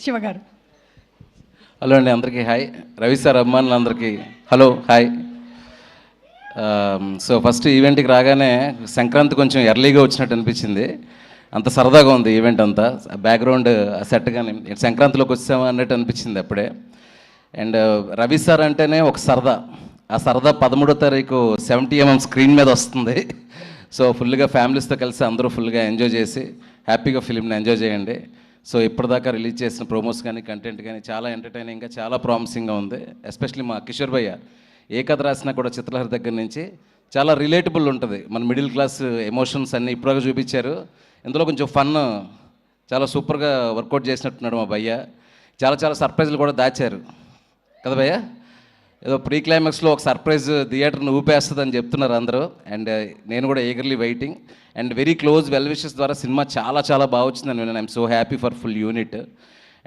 శివ గారు. హలో అండి, అందరికీ హాయ్. రవి సార్ అభిమానులందరికీ హలో, హాయ్. సో ఫస్ట్ ఈవెంట్కి రాగానే సంక్రాంతి కొంచెం ఎర్లీగా వచ్చినట్టు అనిపించింది. అంత సరదాగా ఉంది ఈవెంట్ అంతా. బ్యాక్గ్రౌండ్ సెట్ కానీ సంక్రాంతిలోకి వచ్చామా అన్నట్టు అనిపించింది అప్పుడే. అండ్ రవి సార్ అంటేనే ఒక సరదా. ఆ సరదా 13వ తారీఖు 70mm స్క్రీన్ మీద వస్తుంది. సో ఫుల్గా ఫ్యామిలీస్తో కలిసి అందరూ ఫుల్గా ఎంజాయ్ చేసి హ్యాపీగా ఫిలింని ఎంజాయ్ చేయండి. సో ఇప్పటిదాకా రిలీజ్ చేసిన ప్రోమోస్ కానీ కంటెంట్ కానీ చాలా ఎంటర్టైనింగ్గా చాలా ప్రామిసింగ్గా ఉంది. ఎస్పెషల్లీ మా కిషోర్ భయ్య ఏ కథ రాసినా కూడా చిత్రలహరి దగ్గర నుంచి చాలా రిలేటబుల్ ఉంటుంది. మన మిడిల్ క్లాస్ ఎమోషన్స్ అన్నీ ఇప్పుడుగా చూపించారు. ఇందులో కొంచెం ఫన్ చాలా సూపర్గా వర్కౌట్ చేసినట్టున్నాడు మా భయ్య. చాలా చాలా సర్ప్రైజ్లు కూడా దాచారు కదా భయ్య. ఏదో ప్రీ క్లైమాక్స్లో ఒక సర్ప్రైజ్ థియేటర్ని ఊపేస్తుందని చెప్తున్నారు అందరూ. అండ్ నేను కూడా eagerly waiting. And very close well wishes ద్వారా సినిమా చాలా చాలా బాగా వచ్చిందని నేను I'm so happy for full unit.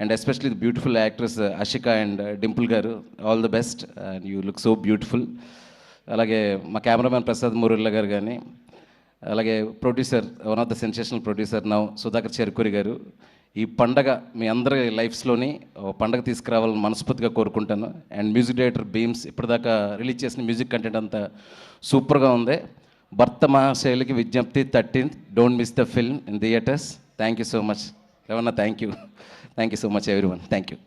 And especially the beautiful actress Ashika and Dimple గారు, all the best and you look so beautiful. అలాగే మా కెమెరామ్యాన్ ప్రసాద్ మురుల్లా గారు కానీ, అలాగే producer one of the sensational producer now Sudhakar Cherukuri గారు. ఈ పండగ మీ అందరి లైఫ్స్లోని పండగ తీసుకురావాలని మనస్ఫూర్తిగా కోరుకుంటాను. అండ్ మ్యూజిక్ డైరెక్టర్ బీమ్స్ ఇప్పటిదాకా రిలీజ్ చేసిన మ్యూజిక్ కంటెంట్ అంతా సూపర్గా ఉంది. భర్త మహాశైలికి విజ్ఞప్తి 13th, don't miss the film in theatres. Thank you so much రవణ, thank you so much everyone, thank you.